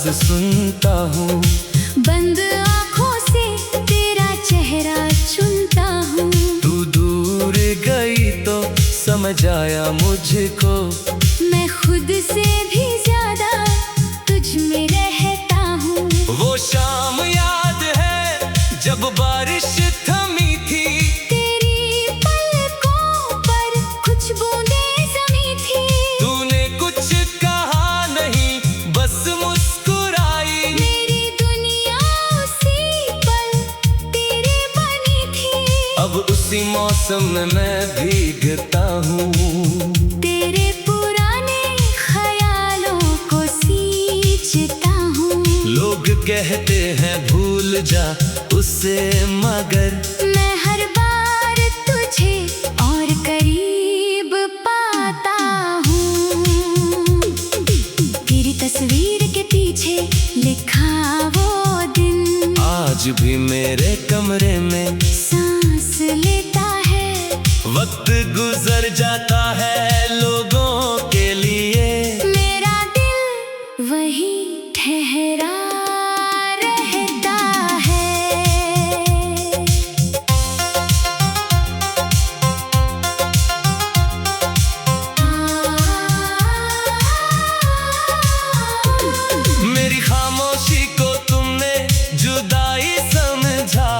राज सुनता हूँ। बंद आँखों से तेरा चेहरा चुनता हूँ। तू दूर गई तो समझ आया मुझको, मैं खुद से भी ज्यादा तुझ में रहता हूँ। वो शाम याद है जब बारिश थमी थी, तेरी पलकों पर कुछ बूंदें जमी थी। तूने कुछ कहा नहीं, बस मुस्कुराई। मेरी दुनिया उसी पल तेरे बनी थी। अब उसी मौसम में मैं भीगता हूँ। तेरे पुराने ख्यालों को सींचता हूँ। लोग कहते हैं भूल जा उसे, मगर मैं हर बार तुझे और करीब पाता हूँ। तेरी तस्वीर के पीछे लिखा वो दिन आज भी मेरे कमरे में सांस लेता है। वक्त गुजर जाता है लोगों के लिए, मेरा दिल वही ठहरा रहता है। मेरी खामोशी को तुमने जुदाई समझा।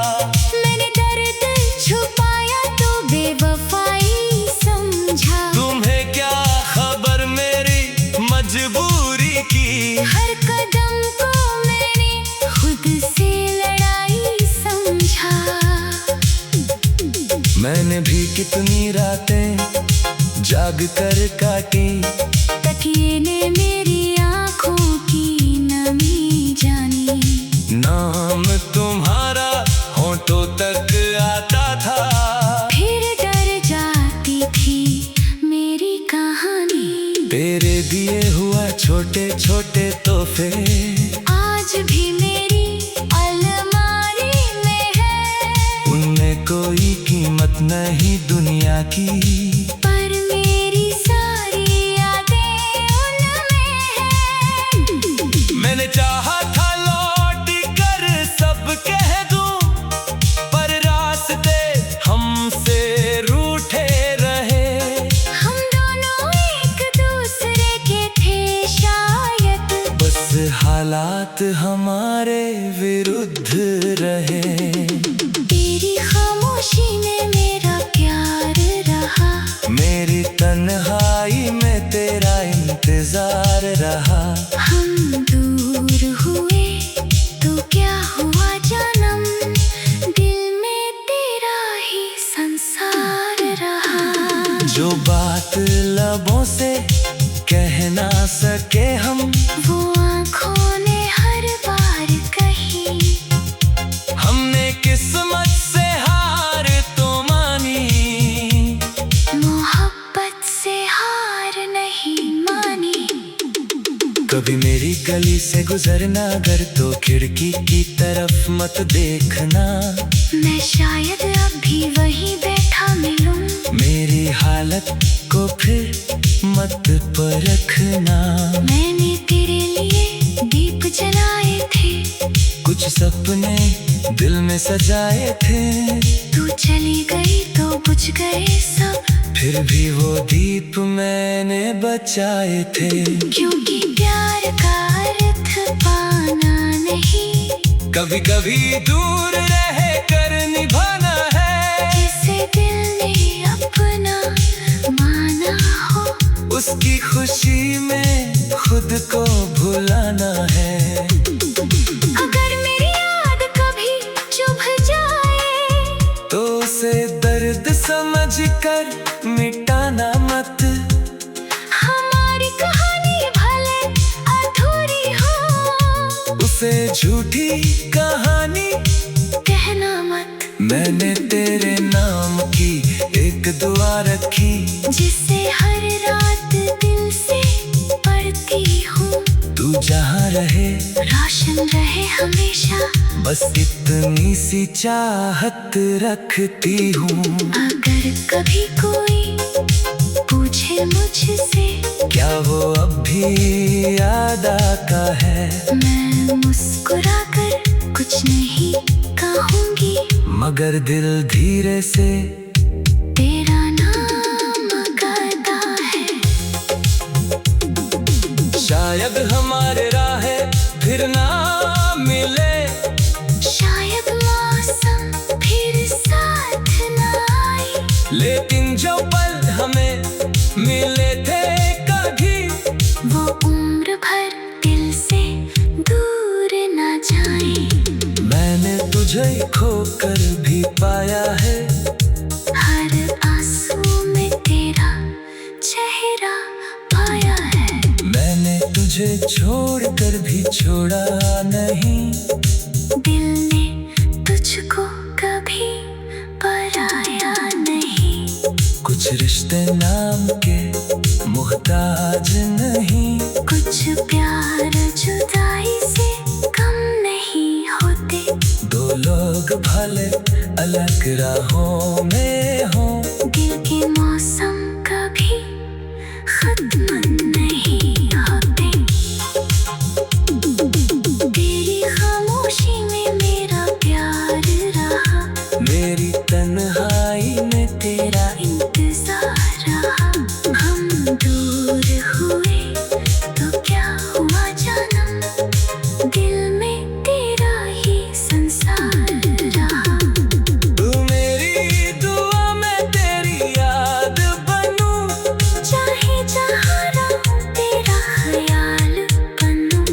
मैंने दर्द छुपाया तो बेवफाई समझा। तुम्हें क्या खबर मेरी मजबूरी की, हर कदम को मैंने खुद से लड़ाई समझा। मैंने भी कितनी रातें जाग कर काटी, तकिए ने मेरी आँखों की नमी जानी। नाम तुम्हारा होठों तक आता था, फिर डर जाती थी मेरी कहानी। तेरे दिए हुआ छोटे छोटे तोहफे आज भी मेरी अलमारी में है। उनमें कोई कीमत नहीं दुनिया की, पर मेरी सारी यादें उनमें हैं। मैंने चाहा था लौट कर सब कह दूं, पर रास्ते हमसे रूठे रहे। हम दोनों एक दूसरे के थे शायद, बस हालात हमारे विरुद्ध रहे। तेरी खामोशी ने मेरा प्यार रहा। मेरी तन्हाई में तेरा इंतजार रहा। हम दूर हुए तो क्या हुआ जन्म, दिल में तेरा ही संसार रहा। जो बात लबों से कह ना सके हम, वो आँखों ने हर बार कही। हमने किस्मत से हार तो मानी, मोहब्बत से हार नहीं मानी। कभी मेरी गली से गुजरना अगर तो खिड़की की तरफ मत देखना। मैं शायद अभी वहीं बैठा मिलूं। मेरी हालत को फिर मत परखना। मैंने तेरे लिए दीप जलाए थे। कुछ सपने दिल में सजाए थे, तू चली गई तो बुझ गए सब। फिर भी वो दीप मैंने बचाए थे। क्योंकि प्यार का अर्थ पाना नहीं, कभी कभी दूर रह कर निभाना है। जिसे दिल ने अपना माना हो, उसकी खुशी में खुद को भुलाना है। अगर मेरी याद कभी चुभ जाए, तो उसे दर्द समझ कर मिटाना मत। हमारी कहानी भले अधूरी हो, उसे झूठी कहानी कहना मत। मैंने तेरे नाम की एक दुआ रखी, जिसे हर रात दिल से पढ़ती हूँ। तू जहाँ रहे रोशन रहे हमेशा, बस इतनी सी चाहत रखती हूँ। अगर कभी कोई पूछे मुझसे क्या वो अब भी याद आता है? मैं मुस्कुराकर कुछ नहीं कहूँगी, मगर दिल धीरे से तेरा नाम करता है। शायद हमारे राहें फिर ना मिले, शायद मौसम फिर साथ न आए, लेकिन जो पल हमें मिले थे कभी, वो उम्र भर दिल से दूर न जाए। मैंने तुझे खोकर भी पाया है, हर आंसू में तेरा चेहरा पाया है। मैंने तुझे छोड़कर भी छोड़ा नहीं, दिल ने तुझको कभी पराया नहीं। कुछ रिश्ते नाम के मुहताज नहीं, कुछ प्यार जुदाई से कम नहीं होते। दो लोग भले अलग राहों में हों, दिल के मौसम कभी खत्म नहीं होते। तेरी खामोशी में मेरा प्यार रहा, मेरी तन्हाई में तेरा इंतजार रहा। हम दूर हुए तो क्या हुआ जानम, दिल में तेरा ही संसार रहा। तू मेरी दुआ में तेरी याद बनूं, चाहे जहाँ रहूं तेरा ख्याल बनूं।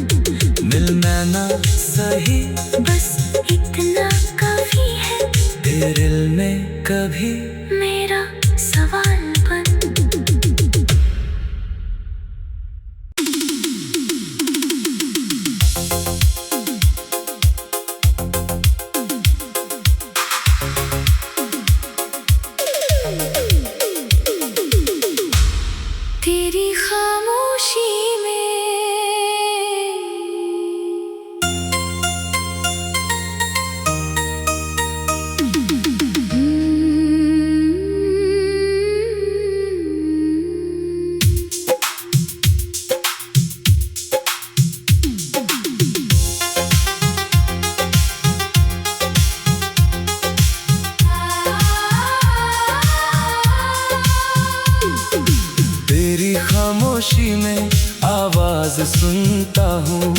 मिलना ना सही बस इतना काफी है, तेरे दिल में कभी मेरा सवाल बन। तेरी खामोशी में तेरी खामोशी में आवाज सुनता हूँ,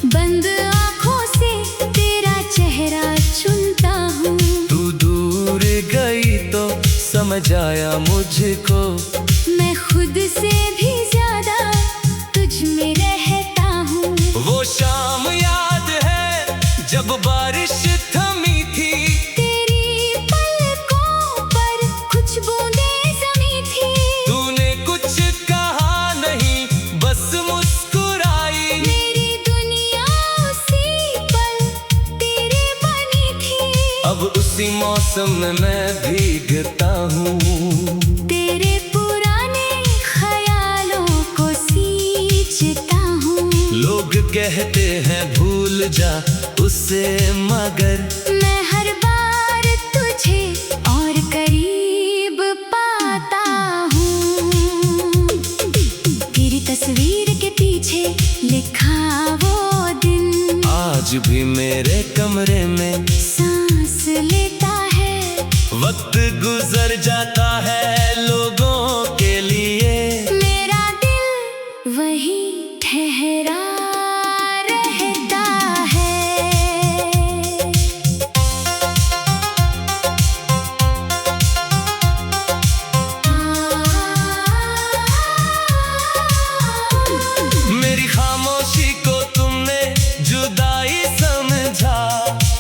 बंद आँखों से तेरा चेहरा चुनता हूँ। तू दूर गई तो समझ आया मुझको, मैं खुद से भी ज्यादा तुझ में रहता हूँ। वो शाम याद है जब बारिश थमी थी, तेरी पलकों पर कुछ बूंदें जमी थी। तूने कुछ कहा नहीं बस मुस्कुराई, मेरी दुनिया उसी पल तेरे बनी थी। अब उसी मौसम में मैं भीगता हूँ, तेरे पुराने ख्यालों को सींचता हूँ। लोग कहते हैं भूल जा उसे, मगर मैं हर बार तुझे और करीब पाता हूँ। तेरी तस्वीर के पीछे लिखा वो दिन आज भी मेरे कमरे में सांस लेता है। वक्त गुजर जाता है लोगों के लिए, मेरा दिल वही ठहरा रहता है। मेरी खामोशी को तुमने जुदाई समझा,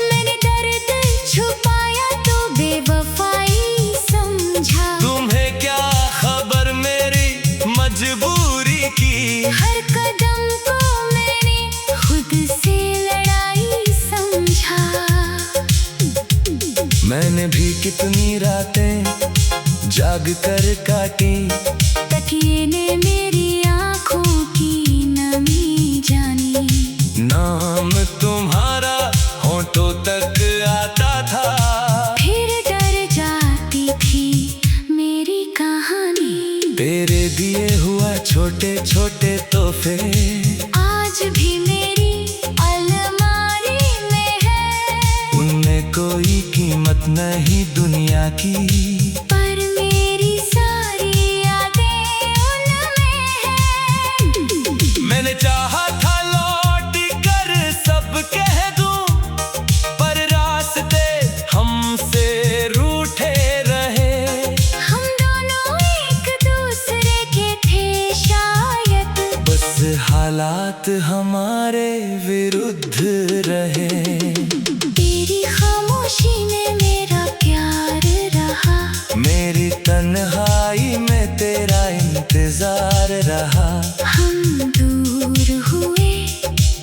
मैंने दर्द छुपाया तो बेवफाई समझा। तुम्हें क्या खबर मेरी मजबूरी की, हर कदम को मैंने खुद से लड़ाई समझा। मैंने भी कितनी रातें जाग कर काटी, तकिए ने मेरी आंखों की नमी जानी। नाम तुम्हारा होठों तक आता था, फिर डर जाती थी मेरी कहानी। तेरे दिए हुआ छोटे रखी, पर मेरी सारी यादें उनमें हैं। मैंने चाहा था लौट कर सब कह दूं, पर रास्ते हमसे रूठे रहे। हम दोनों एक दूसरे के थे शायद, बस हालात हमारे विरुद्ध रहे। तेरी खामोशी में मेरा प्यार रहा, मेरी तन्हाई में तेरा इंतजार रहा। हम दूर हुए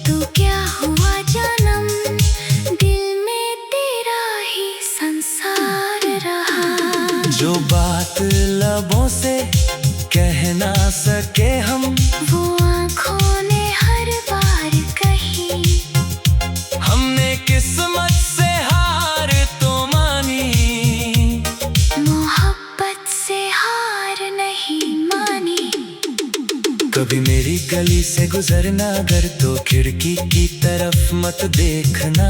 तो क्या हुआ जानम, दिल में तेरा ही संसार रहा। जो बात लबों से कह ना सके हम, वो आँखों ने हर बार कही। हमने किस्मत से हार तो मानी, मोहब्बत से हार नहीं मानी। कभी मेरी गली से गुजरना अगर तो खिड़की की तरफ मत देखना।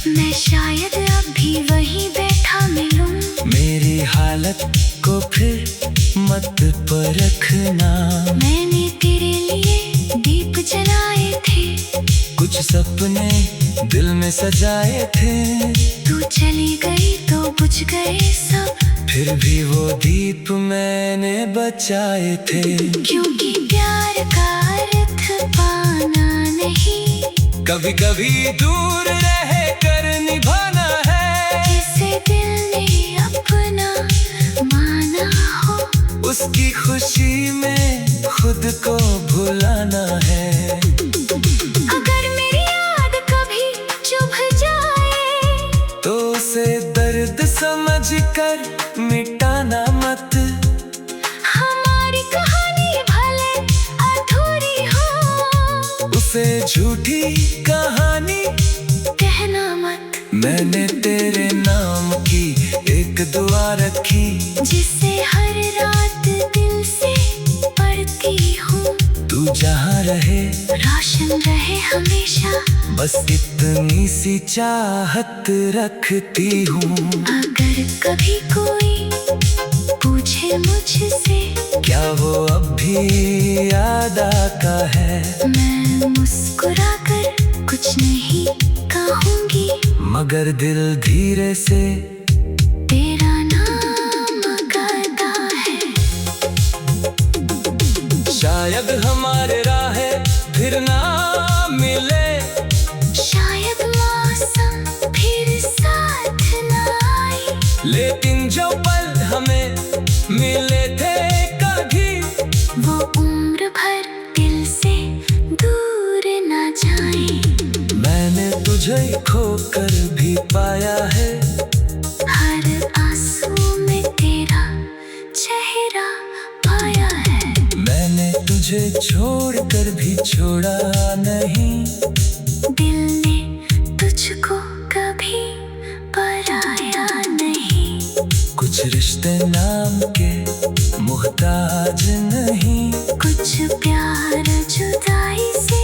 मैं शायद अब भी वहीं बैठा मिलूं, मेरी हालत को फिर मत परखना। मैंने तेरे लिए दीप जलाए थे, कुछ सपने दिल में सजाए थे, तू चली गई तो बुझ गए सब। फिर भी वो दीप मैंने बचाए थे। क्योंकि प्यार का अर्थ पाना नहीं, कभी कभी दूर रह कर निभाना है। जिसे दिल ने अपना माना हो, उसकी खुशी में खुद को भुलाना है। अगर मेरी याद कभी चुभ जाए, तो उसे दर्द समझ कर मिटाना मत। हमारी कहानी भले अधूरी हो, उसे झूठी कहानी कहना मत। मैंने तेरे नाम की एक दुआ रखी, जिसे हर रात दिल से पढ़ती हूँ। तू जहाँ रहे रोशन रहे हमेशा, बस इतनी सी चाहत रखती हूँ। अगर कभी कोई पूछे मुझसे, क्या वो अब भी याद आता है? मैं मुस्कुरा कर कुछ नहीं कहूँगी, मगर दिल धीरे से तेरा नाम करता है। शायद हमारे राहें फिर ना मिले, शायद मौसम फिर साथ न आए, लेकिन जो पल हमें मिले थे कभी, वो उम्र भर दिल से दूर न जाए। मैंने तुझे खोकर भी पाया है। हर आंसू में तेरा चेहरा पाया है। मैंने तुझे छोड़कर भी छोड़ा नहीं, दिल ने तुझको कभी पराया नहीं। कुछ रिश्ते नाम के मुहताज नहीं, कुछ प्यार जुदाई से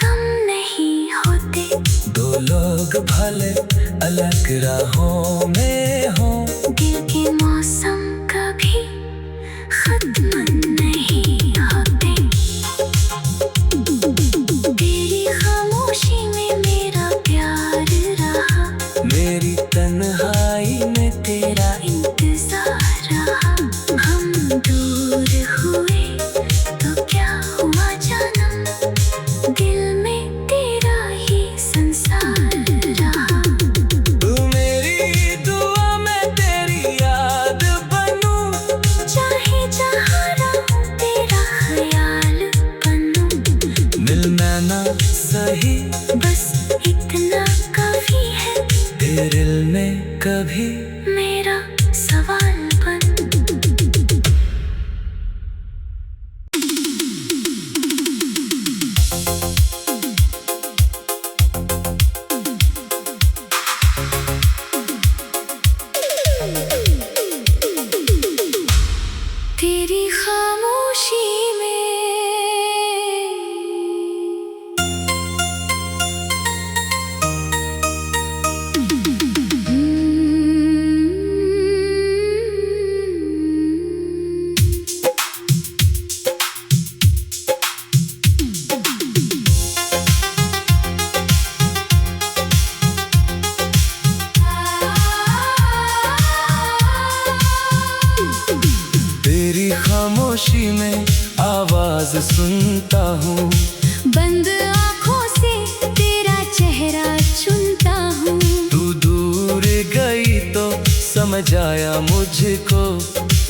कम नहीं होते। दो लोग भले अलग राहों में हों, दिल के मौसम कभी खत्म नहीं होते। तेरी खामोशी में मेरा प्यार रहा, मेरी तन्हाई में तेरा इंतजार रहा। हम दूर हुए तो क्या हुआ जानम, दिल में तेरा ही संसार रहा। तू मेरी दुआ में तेरी याद बनूं, चाहे जहाँ रहूं तेरा ख्याल बनूं। मिलना ना सही बस इतना काफी है, तेरे दिल में कभी मेरा सवाल बन। तेरी खामोशी में खामोशी में आवाज सुनता हूँ। बंद आँखों से तेरा चेहरा चुनता हूँ। तू दूर गई तो समझ आया मुझको,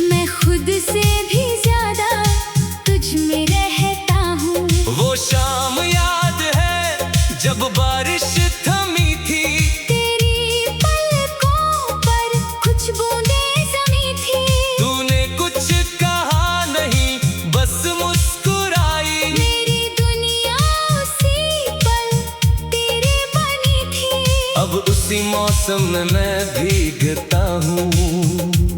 मैं खुद से भी ज्यादा तुझ में रहता हूँ। वो शाम याद है जब बारिश थमी थी, तेरी पलकों पर कुछ बूंदें जमी थी। तूने कुछ कहा नहीं, बस मुस्कुराई। मेरी दुनिया उसी पल तेरे बनी थी। अब उसी मौसम में मैं भीगता हूँ।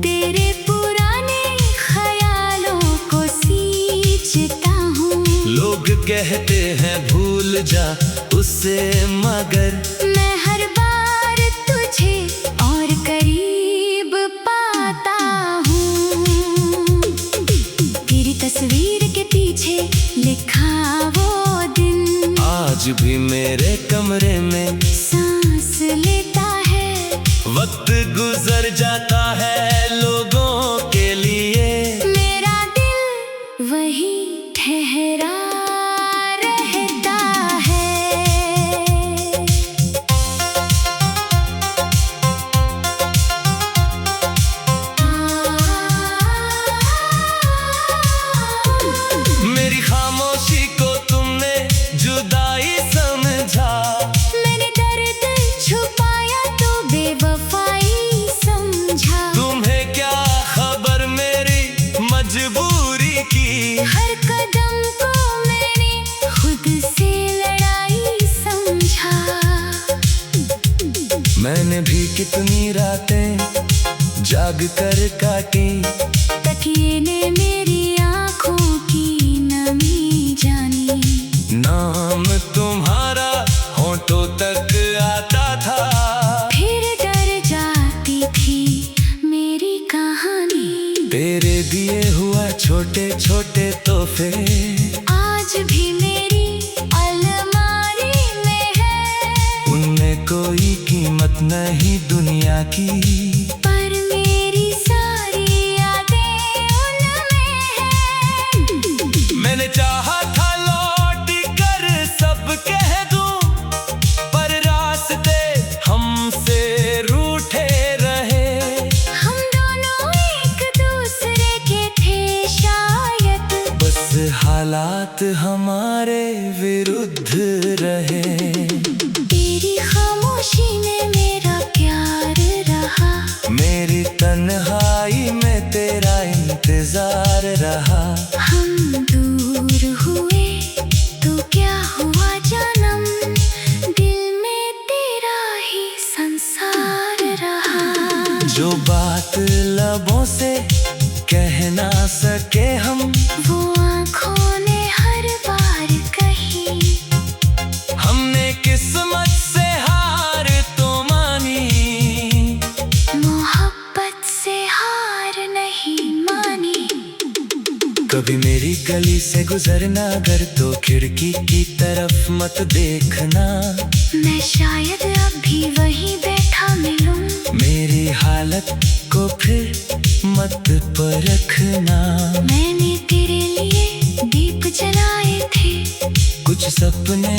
तेरे पुराने ख्यालों को सींचता हूँ। लोग कहते हैं भूल जा उसे, मगर मैं हर बार तुझे और करीब पाता हूँ। तेरी तस्वीर के पीछे लिखा वो दिन आज भी मेरे कमरे में सांस लेता है। वक्त गुजर जाता है लोगों के लिए, मेरा दिल वही ठहरा रहता है। मेरी खामोशी को तुमने जुदाई समझा। मैंने दर्द छुपाया तो बेवफाई समझा। तुम्हें क्या खबर मेरी मजबूरी की, हर कदम को मैंने खुद से लड़ाई समझा। मैंने भी कितनी रातें जाग कर काटी, तकिए ने मेरी आंखों की नमी जानी। नाम तुम्हारा होठों तक आता था, फिर डर जाती थी मेरी कहानी। तेरे दिए हुआ छोटे छोटे तोहफे आज भी मेरी अलमारी में है। उनमें कोई कीमत नहीं दुनिया की, पर मेरी सारी यादें उनमें हैं। मैंने चाहा था लौट कर सब कह दूं, पर रास्ते हमसे रूठे रहे। हम दोनों एक दूसरे के थे शायद, बस हालात हमारे विरुद्ध रहे। तेरी खामोशी में मेरा प्यार रहा। मेरी तन्हाई में तेरा इंतजार रहा। हम दूर हुए तो क्या हुआ जन्म, दिल में तेरा ही संसार रहा। जो बात लबों से कह ना सके हम, वो आँखों ने हर बार कही। हमने किस्मत से हार तो मानी, मोहब्बत से हार नहीं मानी। कभी मेरी गली से गुजरना अगर तो खिड़की की तरफ मत देखना। मैं शायद अभी वहीं बैठा मिलूं। मेरी हालत को फिर मत परखना। मैंने तेरे लिए दीप जलाए थे। कुछ सपने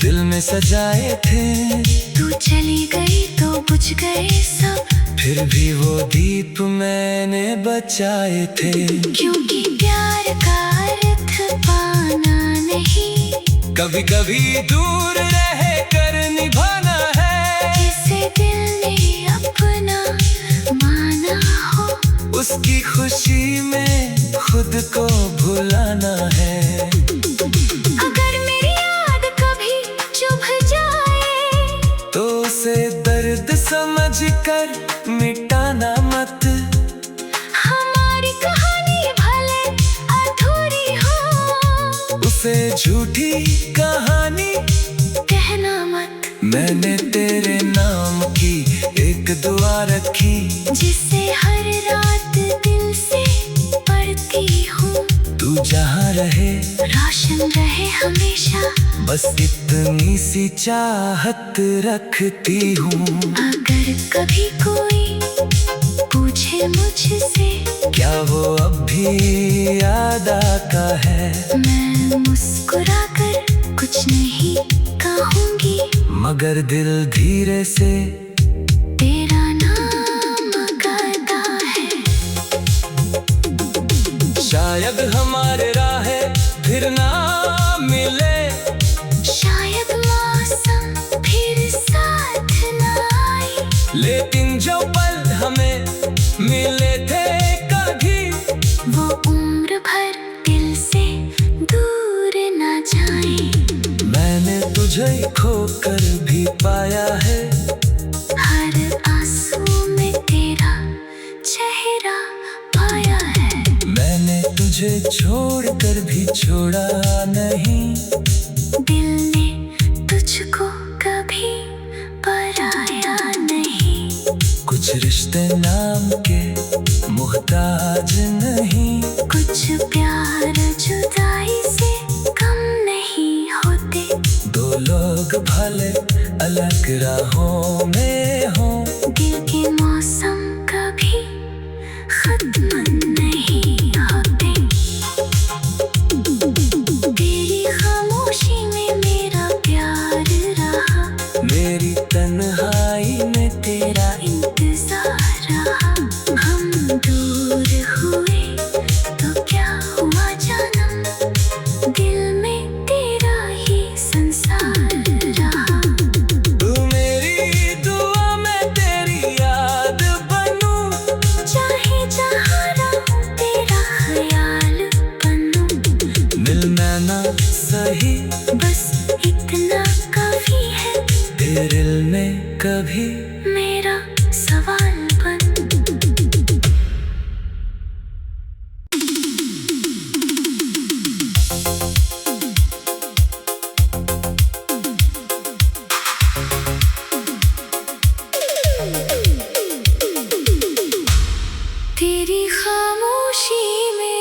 दिल में सजाए थे, तू चली गई तो बुझ गए सब। फिर भी वो दीप मैंने बचाए थे। क्योंकि प्यार का अर्थ पाना नहीं, कभी कभी दूर रह कर निभाना है। जिसे दिल ने अपना माना हो, उसकी खुशी में खुद को भुलाना है। अगर मेरी याद कभी चुभ जाए, तो उसे दर्द समझ कर मिटाना मत। हमारी कहानी भले अधूरी हो, उसे झूठी कहानी कहना मत। मैंने तेरे नाम की एक दुआ रखी, जिसे हर रात दिल से पढ़ती हूँ। तू जहाँ रहे रोशन रहे हमेशा, बस इतनी सी चाहत रखती हूँ। अगर कभी कोई पूछे पूछे मुझसे, क्या वो अब भी याद आता है? मैं मुस्कुराकर कुछ नहीं कहूँगी, मगर दिल धीरे से तेरा नाम करता है। शायद हमारे राहें फिर ना मिले, शायद मौसम फिर साथ न आए, लेकिन जो पल हमें मिले थे कभी, वो उम्र भर दिल से दूर न जाए। मैंने तुझे खोकर भी पाया है, हर आंसू में तेरा चेहरा पाया है। मैंने तुझे छोड़कर भी छोड़ा नहीं, दिल ने तुझको कभी पराया नहीं। कुछ रिश्ते नाम के मुहताज नहीं, कुछ प्यार जुदाई से कम नहीं होते। दो लोग भले अलग राहों में हों, दिल के मौसम कभी खत्म नहीं होते। तेरी खामोशी में मेरा प्यार रहा, मेरी तन्हाई में तेरा इंतजार रहा। हम दूर हुए तो क्या हुआ जानम, दिल में तेरा ही संसार रहा। तू मेरी दुआ में तेरी याद बनूं, चाहे जहाँ रहूं तेरा ख्याल बनूं। मिलना ना सही बस इतना काफी है, तेरे दिल में कभी मेरा सवाल बन। तेरी खामोशी में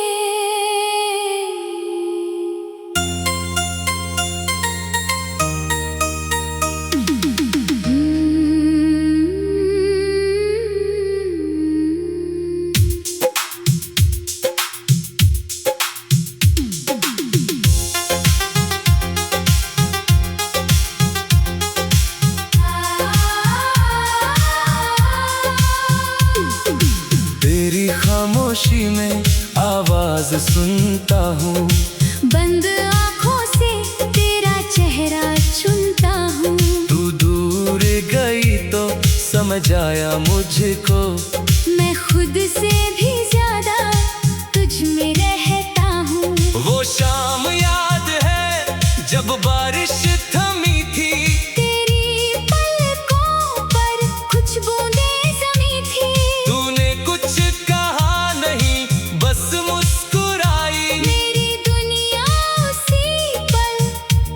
तेरी खामोशी में आवाज सुनता हूँ, बंद आँखों से तेरा चेहरा चुनता हूँ। तू दूर गई तो समझ आया मुझको, मैं खुद से भी ज्यादा तुझ में रहता हूँ। वो शाम याद है जब बारिश थमी थी, तेरी पलकों पर कुछ बूंदें जमी थी। तूने कुछ कहा नहीं बस मुस्कुराई, मेरी दुनिया उसी पल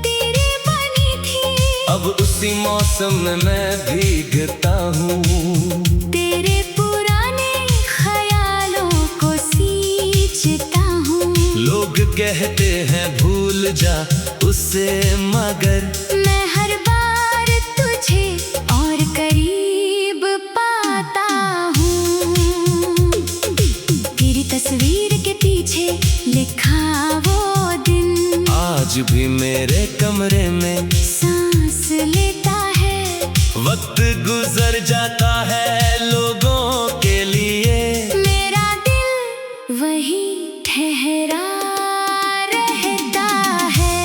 तेरे बनी थी। अब उसी मौसम में मैं भीगता हूँ, तेरे पुराने ख्यालों को सींचता हूँ। लोग कहते हैं भूल जा उसे, मगर मैं हर बार तुझे और करीब पाता हूँ। तेरी तस्वीर के पीछे लिखा वो दिन आज भी मेरे कमरे में सांस लेता है। वक्त गुजर जाता है लोगों के लिए, मेरा दिल वही ठहरा रहता है।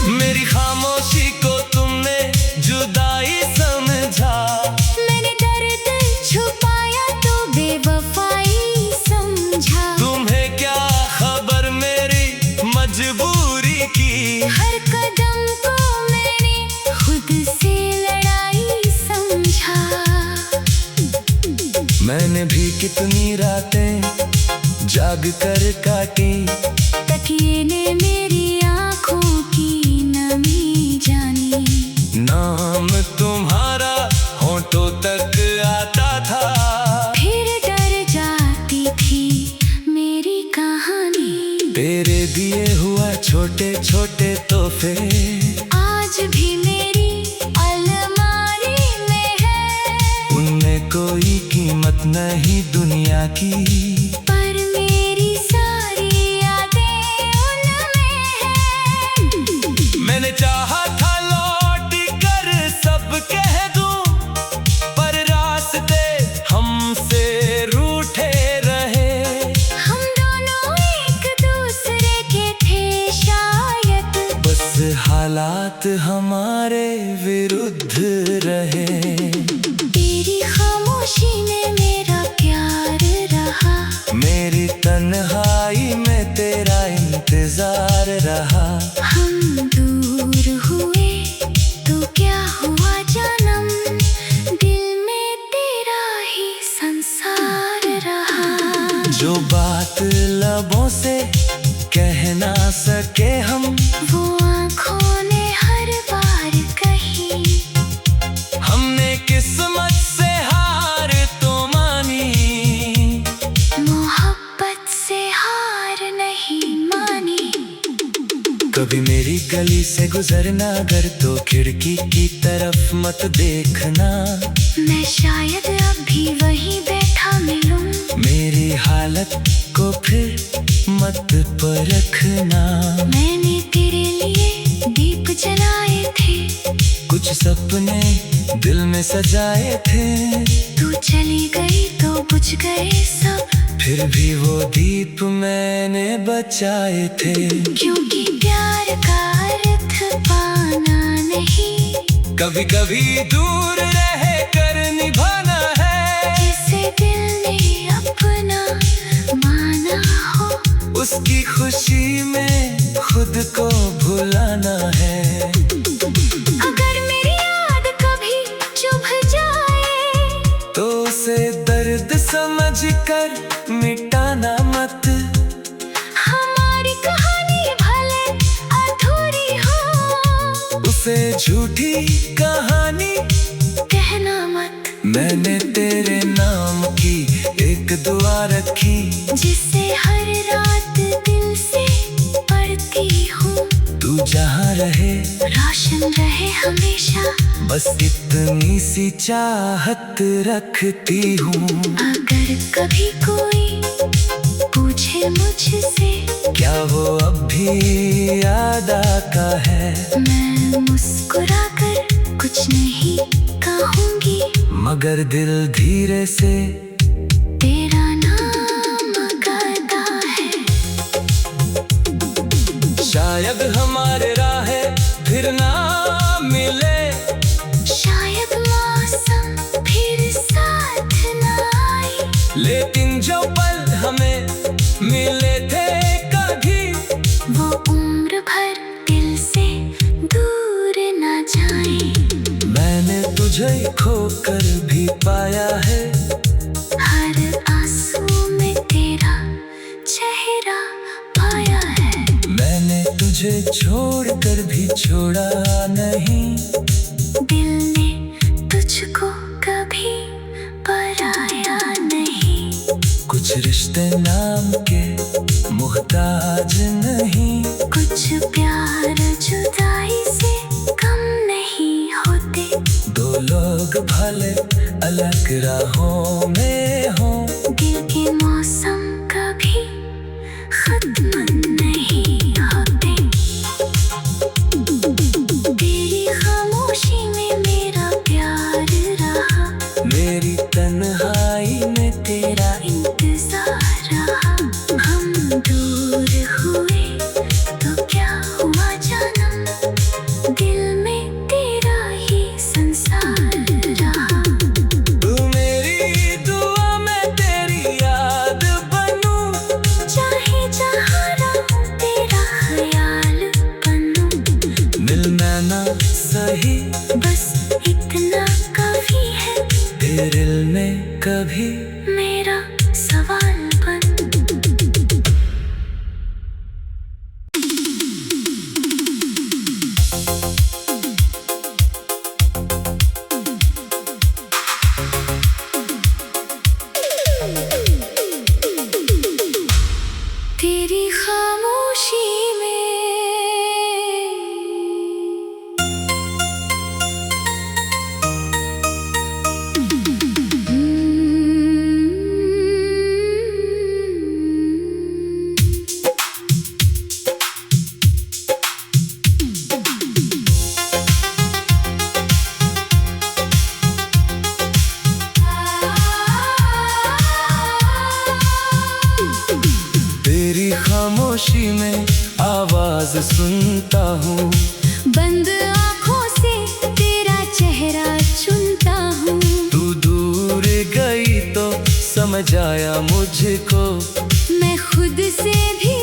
मेरी खामोशी को तुमने जुदाई समझा, मैंने दर्द छुपाया तो बेवफाई समझा। तुम्हें क्या खबर मेरी मजबूरी की, हर कदम को मैंने खुद से लड़ाई समझा। मैंने भी कितनी रातें जाग कर काटी, तकिए ने मेरी आंखों की नमी जानी। नाम तुम्हारा होठों तक आता था, फिर डर जाती थी मेरी कहानी। तेरे छोटे छोटे तोहफे आज भी मेरी अलमारी में है। उनमें कोई कीमत नहीं दुनिया की, पर मेरी सारी यादें उनमें है। मैंने चाहा था लौट कर सब कह दूं, पर रास्ते हमसे रूठे रहे। हम दोनों एक दूसरे के थे शायद, बस हालात हमारे विरुद्ध रहे। तेरी खामोशी में मेरा प्यार रहा, मेरी तन्हाई में तेरा इंतजार रहा। हम दूर हुए तो क्या हुआ जानम, दिल में तेरा ही संसार रहा। जो बात लबों से कह ना सके हम, वो आँखों ने हर बार कही। हमने किस्मत से हार तो मानी, मोहब्बत से हार नहीं मानी। कभी मेरी गली से गुजरना अगर तो खिड़की की तरफ मत देखना। मैं शायद अभी वहीं बैठा मिलूं, मेरी हालत को फिर मत परखना। मैंने तेरे लिए दीप जलाए थे, कुछ सपने दिल में सजाए थे। तू चली गई तो बुझ गए सब, फिर भी वो दीप मैंने बचाए थे। क्योंकि प्यार का अर्थ पाना नहीं, कभी कभी दूर रह कर निभाना है। जिसे दिल ने अपना माना हो, उसकी खुशी में खुद को भुलाना है। अगर मेरी याद कभी चुभ जाए, तो उसे दर्द समझ कर मिटाना मत। हमारी कहानी भले अधूरी हो, उसे झूठी कहानी कहना मत। मैंने तेरे नाम की एक दुआ रखी, जिसे हर रात दिल से पढ़ती हूँ। तू जहाँ रहे रोशन रहे हमेशा, बस इतनी सी चाहत रखती हूँ। अगर कभी कोई पूछे मुझसे, क्या वो अब भी याद आता है? मैं मुस्कुरा कर कुछ नहीं कहूँगी, मगर दिल धीरे से तेरा नाम करता है। शायद हमारे राहें फिर ना मिले, शायद मौसम फिर साथ न आए, लेकिन जो पल हमें मिले थे कभी, वो उम्र भर दिल से दूर न जाए। मैंने तुझे खोकर भी पाया है। हर आंसू में तेरा चेहरा पाया है। मैंने तुझे छोड़कर भी छोड़ा नहीं, दिल ने तुझको कभी पराया नहीं। कुछ रिश्ते नाम के मुहताज नहीं, कुछ प्यार जुदाई से कम नहीं होते। दो लोग भले अलग राहों में हों, दिल के मौसम कभी खत्म नहीं होते। तेरी खामोशी में मेरा प्यार रहा, मेरी तन्हाई में तेरा इंतजार रहा। हम दूर हुए तो क्या हुआ जानम, दिल में तेरा ही संसार रहा। तू मेरी दुआ में तेरी याद बनूं, चाहे जहाँ रहूं तेरा ख्याल बनूं। मिलना ना सही बस इतना काफी है, दिल में कभी मेरा सवाल बन। तेरी खामोशी में खामोशी में आवाज सुनता हूँ। बंद आँखों से तेरा चेहरा चुनता हूँ। तू दूर गई तो समझ आया मुझको, मैं खुद से भी